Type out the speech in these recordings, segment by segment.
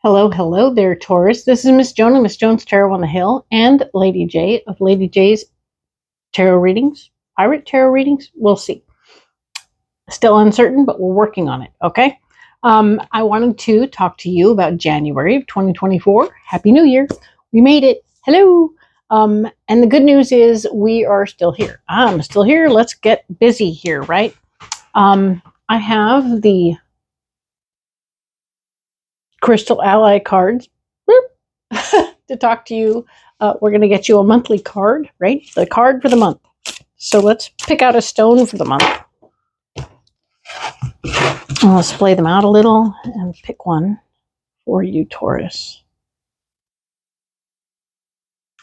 Hello, hello there, Taurus. This is Miss Joan of Miss Joan's Tarot on the Hill and Lady J of Lady J's Tarot Readings. Pirate Tarot Readings? We'll see. Still uncertain, but we're working on it, okay? I wanted to talk to you about January of 2024. Happy New Year. We made it. Hello. And the good news is we are still here. I'm still here. Let's get busy here, right? I have the Crystal Ally cards to talk to you. We're going to get you a monthly card, right? The card for the month. So let's pick out a stone for the month. Let's play them out a little and pick one for you, Taurus.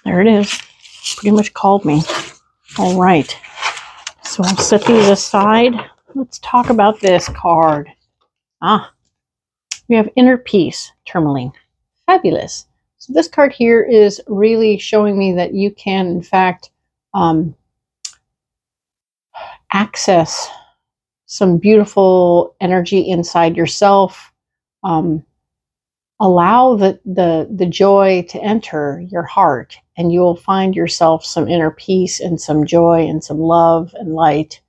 There it is. Pretty much called me. All right. So I'll set these aside. Let's talk about this card. We have Inner Peace, Tourmaline. Fabulous. So this card here is really showing me that you can, in fact, access some beautiful energy inside yourself. Allow the joy to enter your heart, and you will find yourself some inner peace and some joy and some love and light.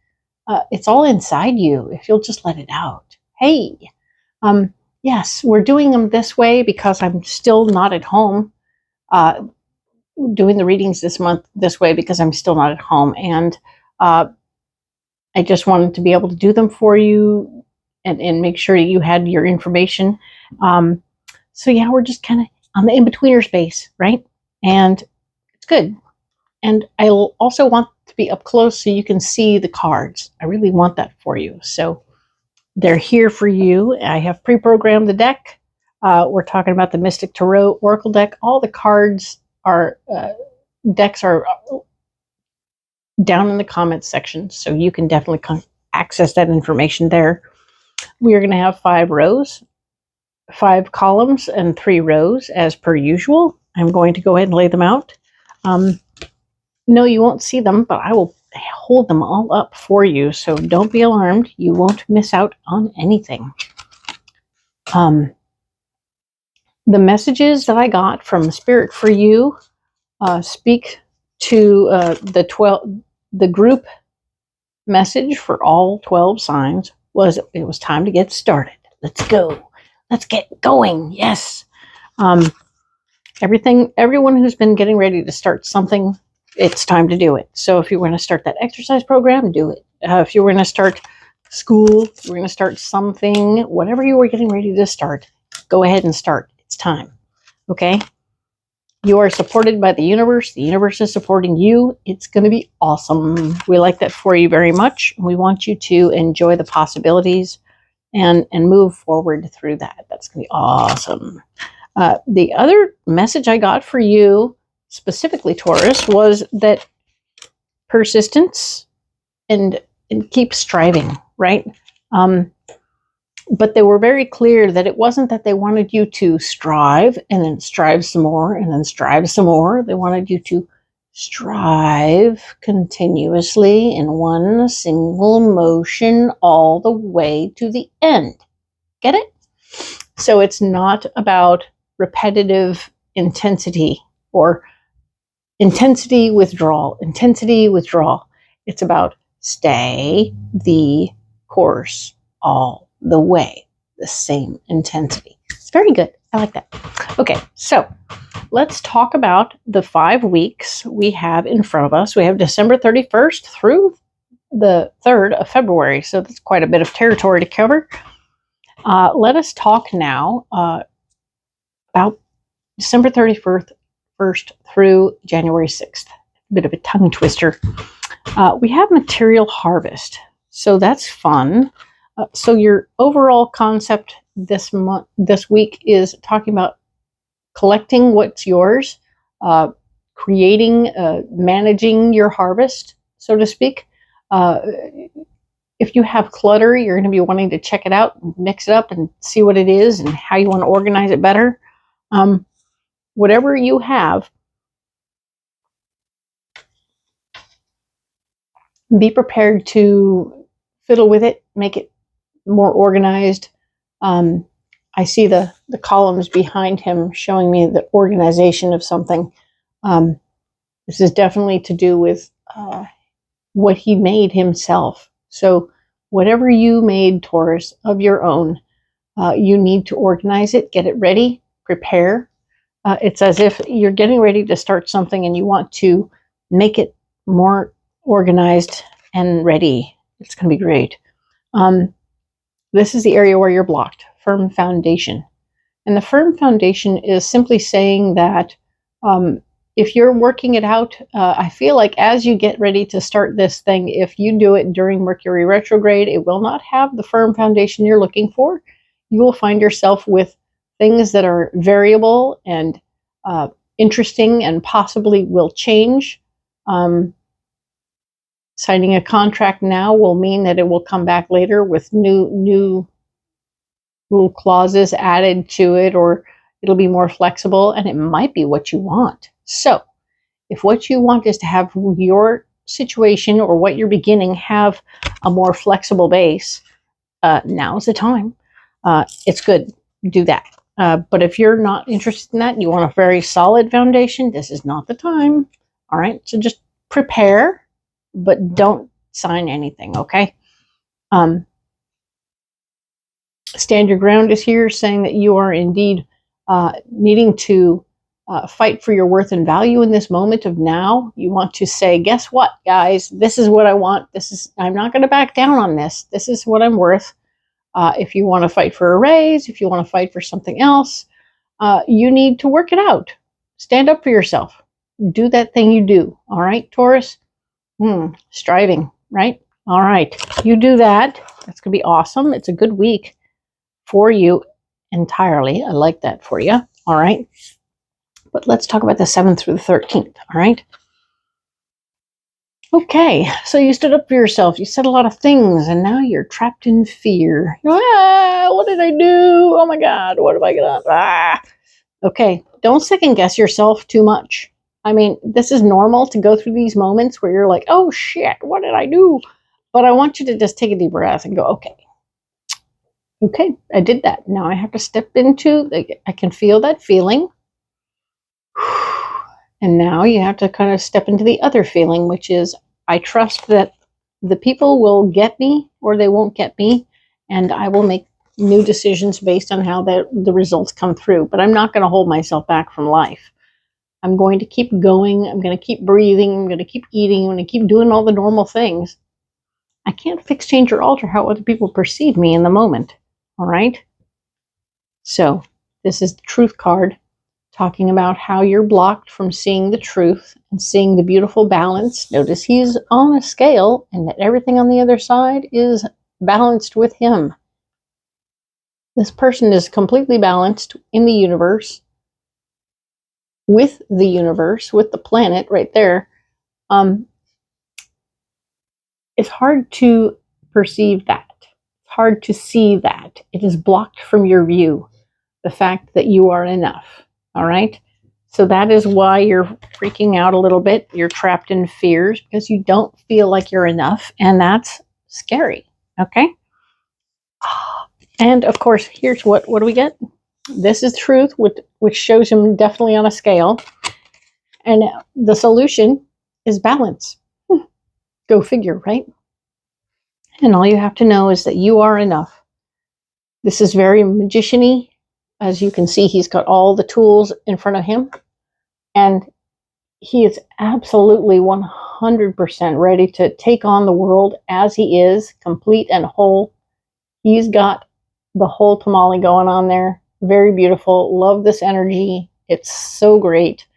It's all inside you if you'll just let it out. Hey, yes, we're doing them this way because I'm still not at home. Doing the readings this month this way because I'm still not at home, and I just wanted to be able to do them for you and make sure you had your information. So yeah, we're just kind of on the in-betweener space, right? And it's good. And I also want to be up close so you can see the cards. I really want that for you. So they're here for you. I have pre-programmed the deck. We're talking about the Mystic Tarot Oracle deck. All the cards are, decks are down in the comments section, so you can definitely access that information there. We are going to have 5 rows, 5 columns, and 3 rows as per usual. I'm going to go ahead and lay them out. No, you won't see them, but I will hold them all up for you, so don't be alarmed. You won't miss out on anything. The messages that I got from Spirit for you speak to the group message for all 12 signs was it was time to get started. Let's go. Let's get going. Yes. Everyone who's been getting ready to start something, it's time to do it. So if you want to start that exercise program, do it. If you were going to start school, if you were going to start something, whatever you were getting ready to start, go ahead and start. It's time. Okay? You are supported by the universe. The universe is supporting you. It's going to be awesome. We like that for you very much. We want you to enjoy the possibilities and move forward through that. That's going to be awesome. The other message I got for you, specifically Taurus, was that persistence and keep striving, right? But they were very clear that it wasn't that they wanted you to strive and then strive some more and then strive some more. They wanted you to strive continuously in one single motion all the way to the end. Get it? So it's not about repetitive intensity or intensity withdrawal. It's about stay the course all the way, the same intensity. It's very good. I like that. Okay, so let's talk about the 5 weeks we have in front of us. We have December 31st through the 3rd of February, so that's quite a bit of territory to cover. Let us talk now about December 31st through January 6th. A bit of a tongue twister. We have material harvest, so that's fun. So your overall concept this week is talking about collecting what's yours, creating, managing your harvest, so to speak. If you have clutter, you're going to be wanting to check it out, mix it up, and see what it is and how you want to organize it better. Whatever you have, be prepared to fiddle with it, make it more organized. I see the columns behind him showing me the organization of something. This is definitely to do with what he made himself. So whatever you made, Taurus, of your own, you need to organize it, get it ready, prepare. It's as if you're getting ready to start something and you want to make it more organized and ready. It's going to be great. This is the area where you're blocked, firm foundation. And the firm foundation is simply saying that if you're working it out, I feel like as you get ready to start this thing, if you do it during Mercury retrograde, it will not have the firm foundation you're looking for. You will find yourself with things that are variable and interesting and possibly will change. Signing a contract now will mean that it will come back later with new little clauses added to it, or it'll be more flexible, and it might be what you want. So if what you want is to have your situation or what you're beginning have a more flexible base, now's the time. It's good. Do that. But if you're not interested in that and you want a very solid foundation, this is not the time. All right. So just prepare, but don't sign anything. Okay. Stand your ground is here, saying that you are indeed needing to fight for your worth and value in this moment of now. You want to say, guess what, guys? This is what I want. I'm not going to back down on this. This is what I'm worth. If you want to fight for a raise, if you want to fight for something else, you need to work it out. Stand up for yourself. Do that thing you do. All right, Taurus? Striving, right? All right. You do that. That's going to be awesome. It's a good week for you entirely. I like that for you. All right. But let's talk about the 7th through the 13th. All right. Okay. So you stood up for yourself. You said a lot of things, and now you're trapped in fear. What did I do? Oh my God. What am I going to? Okay. Don't second guess yourself too much. I mean, this is normal to go through these moments where you're like, oh shit, what did I do? But I want you to just take a deep breath and go, okay, I did that. Now I have to step into, I can feel that feeling. And now you have to kind of step into the other feeling, which is, I trust that the people will get me or they won't get me, and I will make new decisions based on how the results come through. But I'm not going to hold myself back from life. I'm going to keep going. I'm going to keep breathing. I'm going to keep eating. I'm going to keep doing all the normal things. I can't fix, change, or alter how other people perceive me in the moment. All right? So this is the truth card, talking about how you're blocked from seeing the truth and seeing the beautiful balance. Notice he's on a scale and that everything on the other side is balanced with him. This person is completely balanced in the universe, with the planet right there. It's hard to perceive that. It's hard to see that. It is blocked from your view, the fact that you are enough. All right? So that is why you're freaking out a little bit. You're trapped in fears because you don't feel like you're enough, and that's scary. Okay? And of course, here's what do we get? This is truth, which shows him definitely on a scale. And the solution is balance. Go figure, right? And all you have to know is that you are enough. This is very magician-y. As you can see, he's got all the tools in front of him. And he is absolutely 100% ready to take on the world as he is, complete and whole. He's got the whole tamale going on there. Very beautiful. Love this energy. It's so great.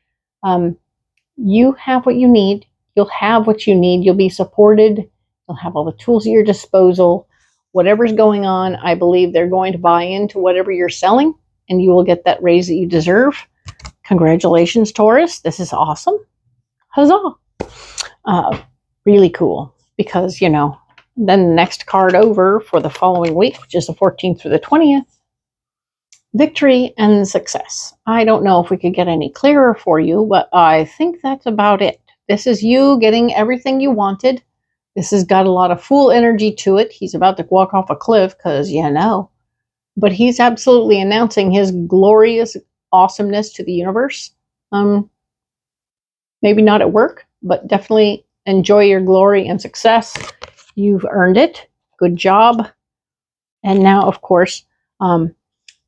You have what you need. You'll have what you need. You'll be supported. You'll have all the tools at your disposal. Whatever's going on, I believe they're going to buy into whatever you're selling, and you will get that raise that you deserve. Congratulations, Taurus. This is awesome. Huzzah. Really cool, because, then the next card over for the following week, which is the 14th through the 20th, victory and success. I don't know if we could get any clearer for you, but I think that's about it. This is you getting everything you wanted. This has got a lot of fool energy to it. He's about to walk off a cliff because, but he's absolutely announcing his glorious awesomeness to the universe. Maybe not at work, but definitely enjoy your glory and success. You've earned it. Good job. And now, of course, the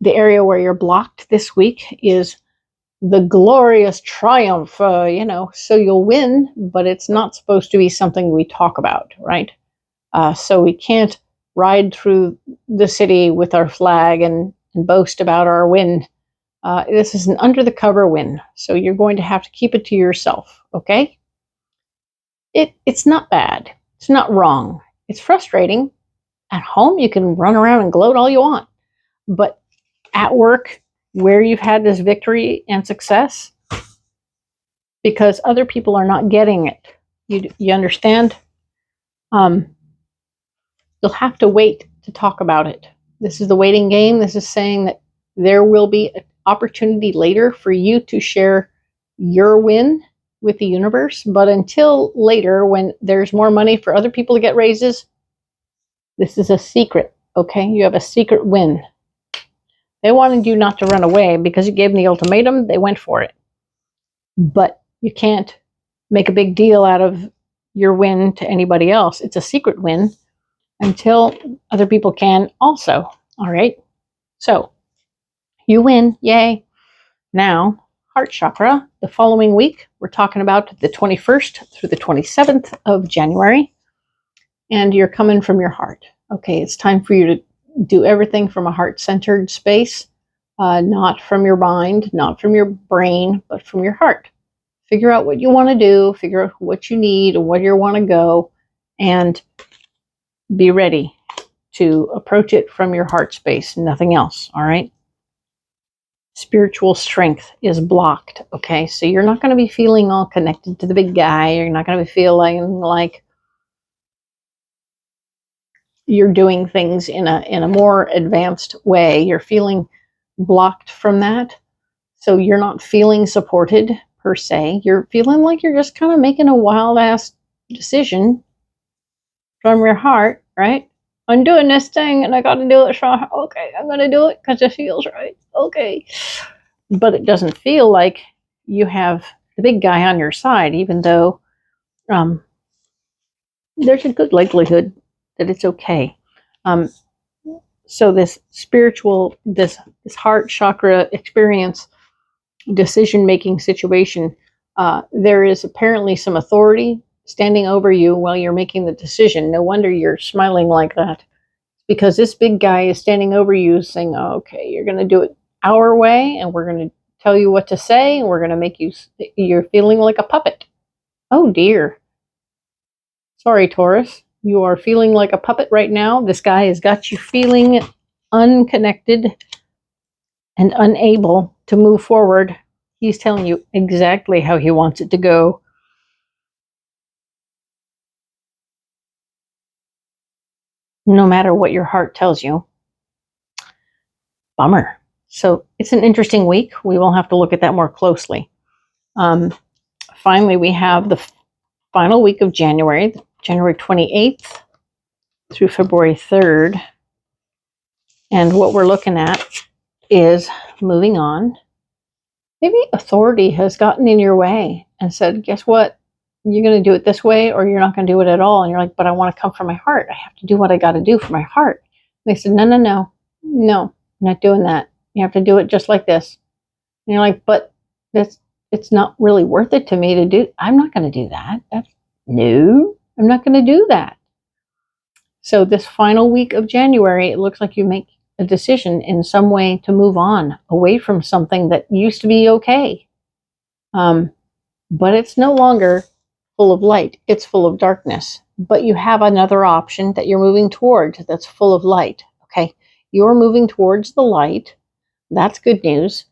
area where you're blocked this week is the glorious triumph, so you'll win, but it's not supposed to be something we talk about, right? So we can't ride through the city with our flag and boast about our win. This is an under the cover win, so you're going to have to keep it to yourself, okay? It's not bad. It's not wrong. It's frustrating. At home, you can run around and gloat all you want. But at work, where you've had this victory and success, because other people are not getting it. You understand? You'll have to wait to talk about it. This is the waiting game. This is saying that there will be an opportunity later for you to share your win with the universe. But until later, when there's more money for other people to get raises, this is a secret, okay? You have a secret win. They wanted you not to run away because you gave them the ultimatum. They went for it. But you can't make a big deal out of your win to anybody else. It's a secret win until other people can also. All right? So you win. Yay. Now, heart chakra. The following week, we're talking about the 21st through the 27th of January. And you're coming from your heart. Okay, it's time for you to do everything from a heart-centered space, not from your mind, not from your brain, but from your heart. Figure out what you want to do, figure out what you need, and where you want to go, and be ready to approach it from your heart space, nothing else, all right? Spiritual strength is blocked, okay? So you're not going to be feeling all connected to the big guy. You're not going to be feeling like you're doing things in a more advanced way. You're feeling blocked from that. So you're not feeling supported per se. You're feeling like you're just kind of making a wild ass decision from your heart, right? I'm doing this thing and I got to do it. So okay, I'm going to do it because it feels right. Okay. But it doesn't feel like you have the big guy on your side, even though there's a good likelihood that it's okay. So this spiritual, this heart chakra experience, decision-making situation, there is apparently some authority standing over you while you're making the decision. No wonder you're smiling like that, because this big guy is standing over you saying, oh, okay, you're going to do it our way, and we're going to tell you what to say, and we're going to make you're feeling like a puppet. Oh dear. Sorry, Taurus. You are feeling like a puppet right now. This guy has got you feeling unconnected and unable to move forward. He's telling you exactly how he wants it to go. No matter what your heart tells you. Bummer. So it's an interesting week. We will have to look at that more closely. Finally, we have the final week of January, January 28th through February 3rd. And what we're looking at is moving on. Maybe authority has gotten in your way and said, guess what? You're going to do it this way or you're not going to do it at all. And you're like, but I want to come from my heart. I have to do what I got to do for my heart. And they said, no, I'm not doing that. You have to do it just like this. And you're like, but it's not really worth it to me to do. I'm not going to do that. No, I'm not going to do that. So this final week of January, it looks like you make a decision in some way to move on away from something that used to be okay. But it's no longer full of light. It's full of darkness. But you have another option that you're moving towards that's full of light. Okay. You're moving towards the light. That's good news.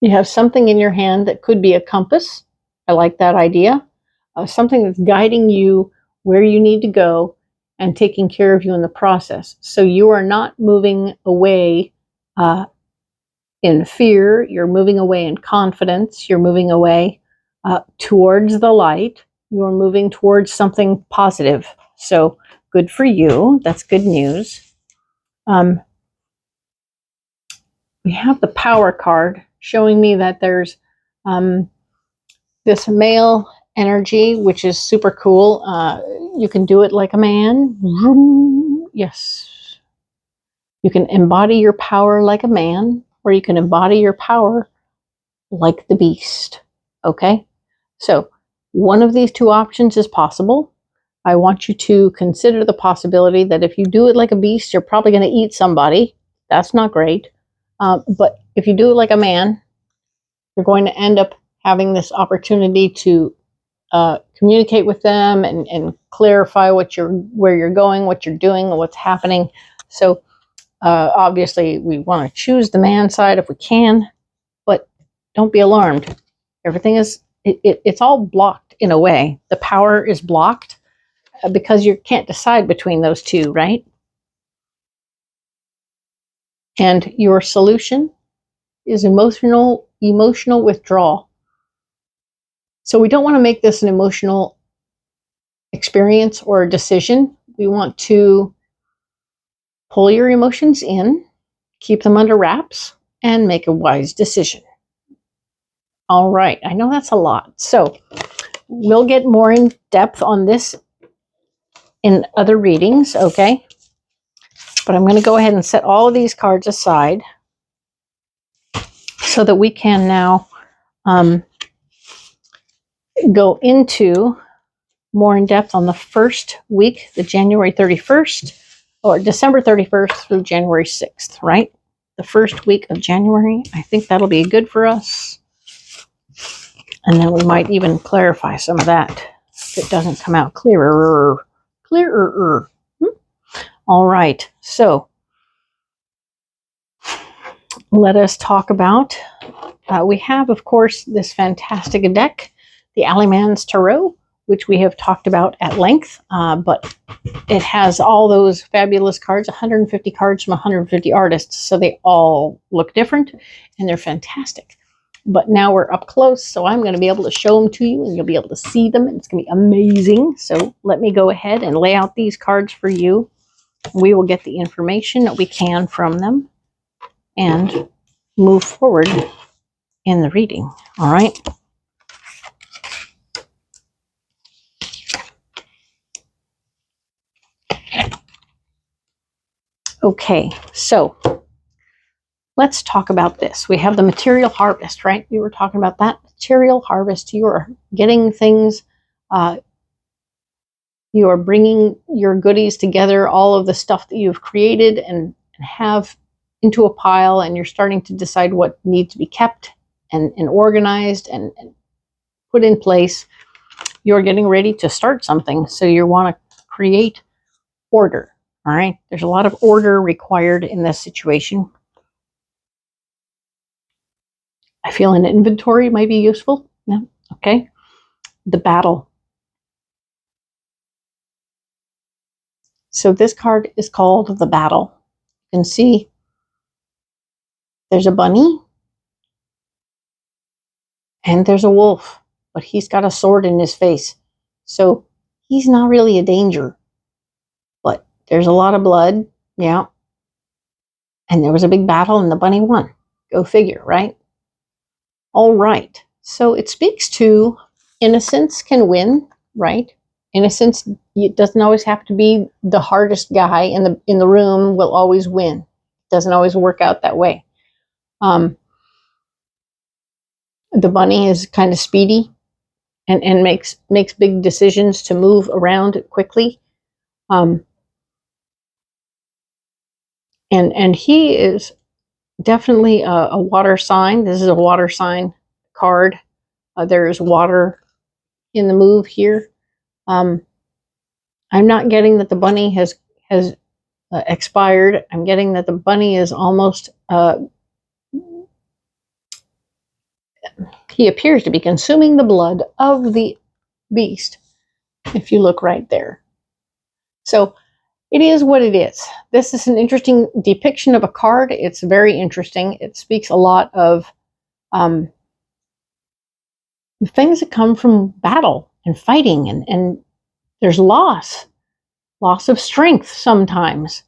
You have something in your hand that could be a compass. I like that idea. Something that's guiding you where you need to go and taking care of you in the process. So you are not moving away in fear. You're moving away in confidence. You're moving away towards the light. You are moving towards something positive. So good for you. That's good news. We have the power card showing me that there's this male energy, which is super cool. You can do it like a man. Yes. You can embody your power like a man, or you can embody your power like the beast. Okay? So, one of these two options is possible. I want you to consider the possibility that if you do it like a beast, you're probably going to eat somebody. That's not great. But if you do it like a man, you're going to end up having this opportunity to communicate with them and clarify where you're going, what you're doing, and what's happening. So obviously, we want to choose the man side if we can, but don't be alarmed. Everything is it's all blocked in a way. The power is blocked because you can't decide between those two, right? And your solution is emotional withdrawal. So we don't want to make this an emotional experience or a decision. We want to pull your emotions in, keep them under wraps, and make a wise decision. All right, I know that's a lot. So we'll get more in depth on this in other readings, okay? But I'm going to go ahead and set all of these cards aside so that we can now go into more in depth on the first week, the January 31st, or December 31st through January 6th, right? The first week of January. I think that'll be good for us. And then we might even clarify some of that if it doesn't come out clearer. All right, so let us talk about, we have, of course, this fantastic deck, the Alleyman's Tarot, which we have talked about at length, but it has all those fabulous cards, 150 cards from 150 artists, so they all look different, and they're fantastic. But now we're up close, so I'm going to be able to show them to you, and you'll be able to see them, and it's going to be amazing. So let me go ahead and lay out these cards for you. We will get the information that we can from them and move forward in the reading. All right. Okay, so let's talk about this. We have the material harvest, right? We were talking about that material harvest. You are getting things, you are bringing your goodies together, all of the stuff that you've created and have into a pile, and you're starting to decide what needs to be kept and organized and put in place. You're getting ready to start something, so you want to create order. All right, there's a lot of order required in this situation. I feel an inventory might be useful. Yeah, okay. The battle. So this card is called the battle. You can see there's a bunny and there's a wolf, but he's got a sword in his face. So he's not really a danger, but there's a lot of blood. Yeah. And there was a big battle and the bunny won. Go figure, right? All right. So it speaks to innocence can win, right? Innocence, it doesn't always have to be the hardest guy in the room will always win. It doesn't always work out that way. The bunny is kind of speedy and makes big decisions to move around quickly. And he is definitely a water sign. This is a water sign card. There is water in the move here. I'm not getting that the bunny has expired. I'm getting that the bunny is almost, he appears to be consuming the blood of the beast, if you look right there. So it is what it is. This is an interesting depiction of a card. It's very interesting. It speaks a lot of things that come from battle and fighting, and there's loss. loss of strength sometimes.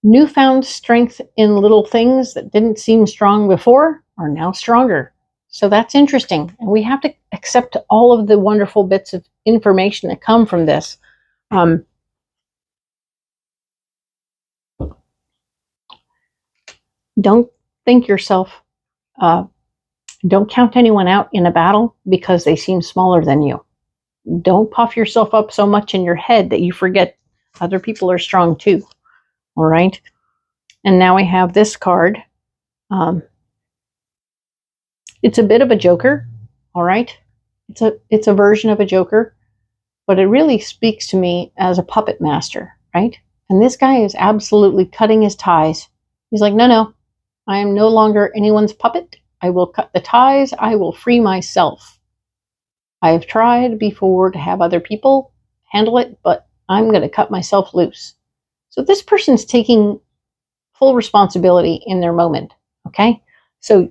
Newfound strength in little things that didn't seem strong before are now stronger. So that's interesting. And we have to accept all of the wonderful bits of information that come from this. Don't think yourself, don't count anyone out in a battle because they seem smaller than you. Don't puff yourself up so much in your head that you forget other people are strong too. All right. And now we have this card. It's a bit of a joker. All right. It's a version of a joker, but it really speaks to me as a puppet master, right? And this guy is absolutely cutting his ties. He's like, no, I am no longer anyone's puppet. I will cut the ties. I will free myself. I have tried before to have other people handle it, but I'm going to cut myself loose. So this person's taking full responsibility in their moment, okay? So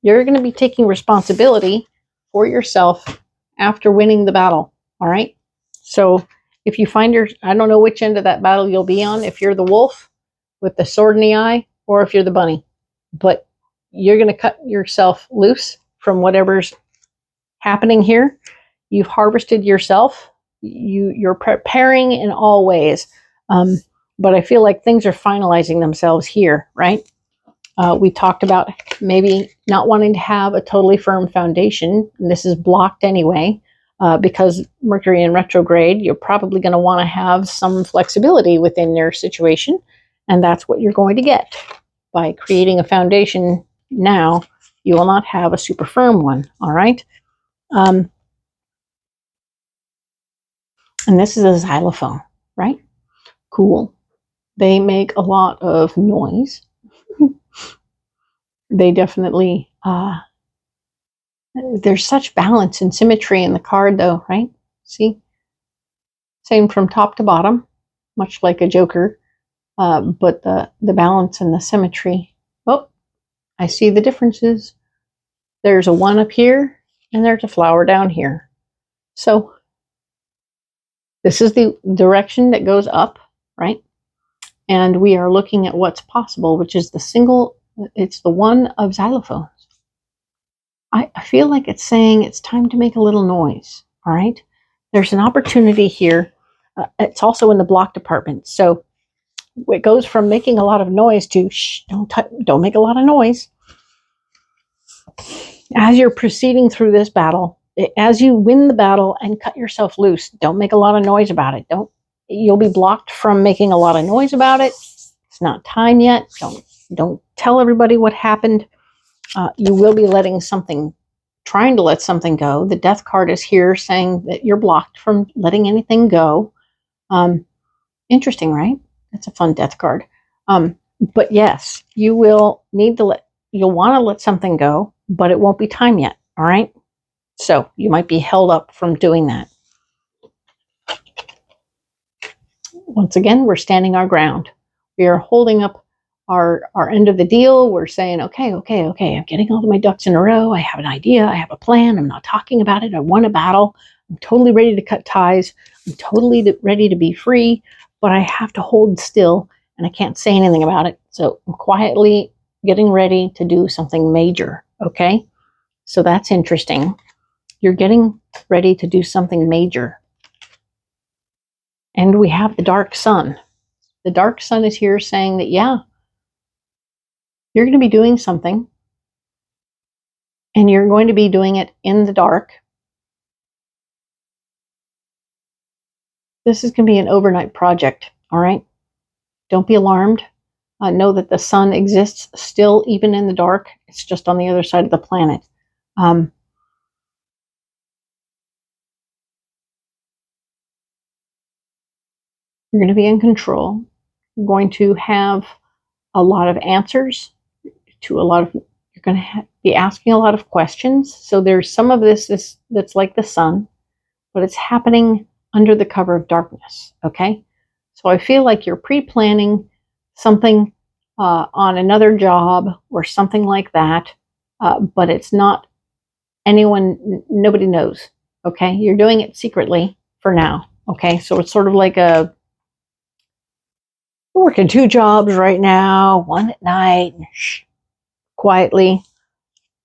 you're going to be taking responsibility for yourself after winning the battle, all right? So if you find I don't know which end of that battle you'll be on, if you're the wolf with the sword in the eye, or if you're the bunny, but you're going to cut yourself loose from whatever's happening here. You've harvested yourself. You're preparing in all ways. But I feel like things are finalizing themselves here, right? We talked about maybe not wanting to have a totally firm foundation. And this is blocked anyway, because Mercury in retrograde, you're probably going to want to have some flexibility within your situation. And that's what you're going to get. By creating a foundation now, you will not have a super firm one, all right? And this is a xylophone, right? Cool. They make a lot of noise. They definitely, there's such balance and symmetry in the card though, right? See? Same from top to bottom, much like a joker, but the balance and the symmetry. Oh, I see the differences. There's a 1 up here, and there's a flower down here. So this is the direction that goes up, right? And we are looking at what's possible, which is it's the 1 of xylophones. I feel like it's saying it's time to make a little noise, all right? There's an opportunity here. It's also in the block department. So it goes from making a lot of noise to, shh, don't make a lot of noise. As you're proceeding through this battle, as you win the battle and cut yourself loose, don't make a lot of noise about it. You'll be blocked from making a lot of noise about it. It's not time yet. Don't tell everybody what happened. You will be trying to let something go. The death card is here saying that you're blocked from letting anything go. Interesting, right? That's a fun death card. But yes, you will you'll want to let something go, but it won't be time yet, all right? So you might be held up from doing that. Once again, we're standing our ground. We are holding up our end of the deal. We're saying, okay, I'm getting all of my ducks in a row. I have an idea. I have a plan. I'm not talking about it. I won a battle. I'm totally ready to cut ties. I'm totally ready to be free, but I have to hold still and I can't say anything about it. So I'm quietly getting ready to do something major, okay? So that's interesting. You're getting ready to do something major. And we have the dark sun. The dark sun is here saying that, yeah, you're going to be doing something, and you're going to be doing it in the dark. This is going to be an overnight project, all right? Don't be alarmed. Know that the sun exists still, even in the dark. It's just on the other side of the planet. You're going to be in control. You're going to have a lot of answers to you're going to be asking a lot of questions. So there's some of this that's like the sun, but it's happening under the cover of darkness, okay? So I feel like you're pre-planning something on another job or something like that, but it's not nobody knows, okay? You're doing it secretly for now, Okay, so it's sort of like we're working 2 jobs right now, one at night, quietly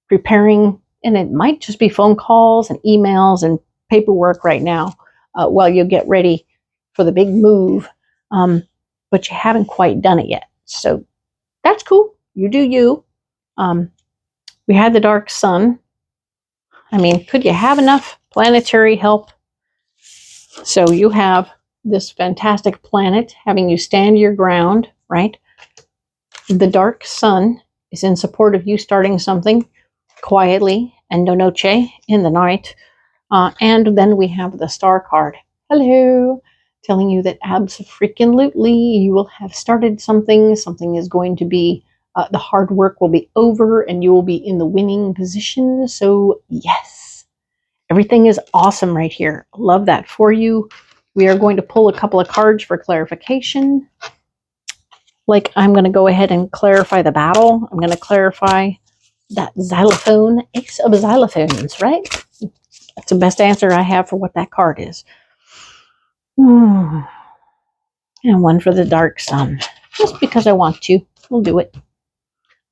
preparing, and it might just be phone calls and emails and paperwork right now while you get ready for the big move, but you haven't quite done it yet. So that's cool. You do you. We had the dark sun. I mean, could you have enough planetary help? So you have this fantastic planet having you stand your ground, right? The dark sun is in support of you starting something quietly and de noche in the night. And then we have the star card. Hello, telling you that abso-freaking-lutely you will have started something. Something is going to be, the hard work will be over and you will be in the winning position. So yes, everything is awesome right here. Love that for you. We are going to pull a couple of cards for clarification. Like, I'm going to go ahead and clarify the battle. I'm going to clarify that xylophone, ace of xylophones, right? That's the best answer I have for what that card is. And one for the dark sun, just because I want to. We'll do it.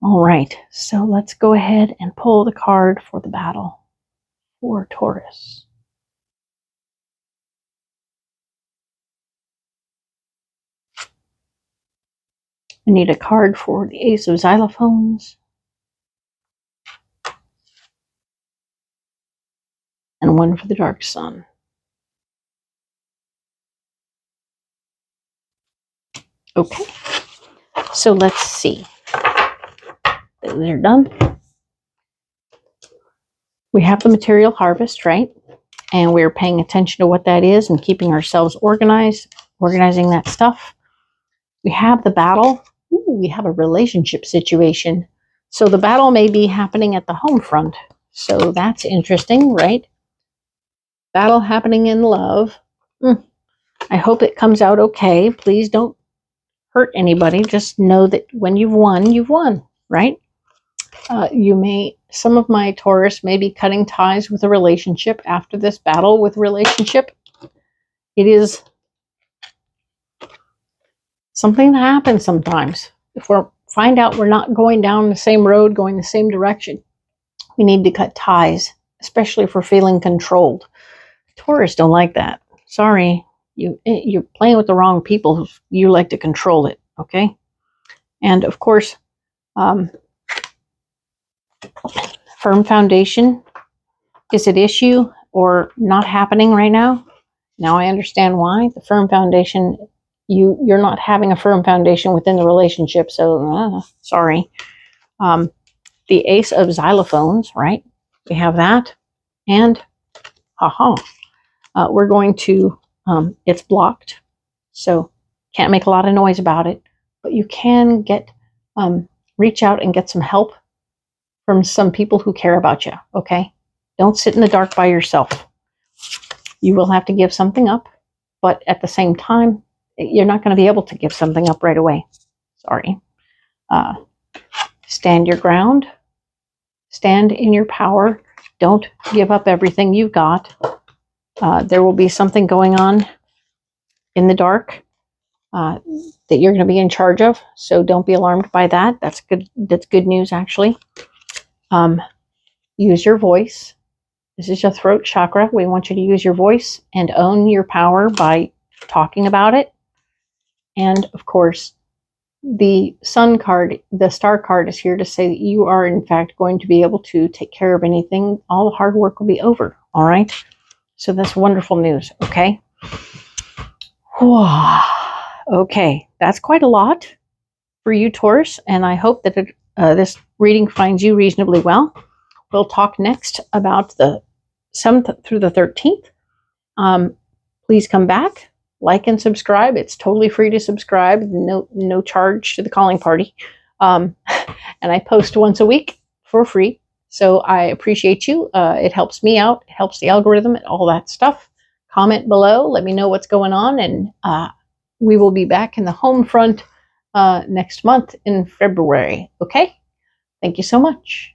All right, so let's go ahead and pull the card for the battle for Taurus. I need a card for the ace of xylophones. And one for the dark sun. Okay, so let's see. They're done. We have the material harvest, right? And we're paying attention to what that is and keeping ourselves organized, organizing that stuff. We have the battle. Ooh, we have a relationship situation. So the battle may be happening at the home front. So that's interesting, right? Battle happening in love. I hope it comes out okay. Please don't hurt anybody. Just know that when you've won, right? Some of my Taurus may be cutting ties with a relationship after this battle with relationship. It is something that happens sometimes. If we find out we're not going down the same road, going the same direction, we need to cut ties, especially if we're feeling controlled. Taurus don't like that. Sorry, you're playing with the wrong people. You like to control it, okay? And of course, firm foundation is at issue or not happening right now. Now I understand why. The firm foundation, you're not having a firm foundation within the relationship, so sorry. The ace of xylophones, right? We have that. And we're going to, it's blocked, so can't make a lot of noise about it, but you can get, reach out and get some help from some people who care about you, okay? Don't sit in the dark by yourself. You will have to give something up, but at the same time, you're not going to be able to give something up right away. Sorry. Stand your ground. Stand in your power. Don't give up everything you've got. There will be something going on in the dark that you're going to be in charge of, so don't be alarmed by that. That's good. That's good news, actually. Use your voice. This is your throat chakra. We want you to use your voice and own your power by talking about it. And of course, the sun card, the star card, is here to say that you are in fact going to be able to take care of anything. All the hard work will be over. All right. So that's wonderful news. Okay. Okay. That's quite a lot for you, Taurus. And I hope that this reading finds you reasonably well. We'll talk next about the 7th through the 13th. Please come back, like and subscribe. It's totally free to subscribe. No charge to the calling party. And I post once a week for free. So I appreciate you. It helps me out. It helps the algorithm and all that stuff. Comment below. Let me know what's going on. And we will be back in the home front next month in February. Okay? Thank you so much.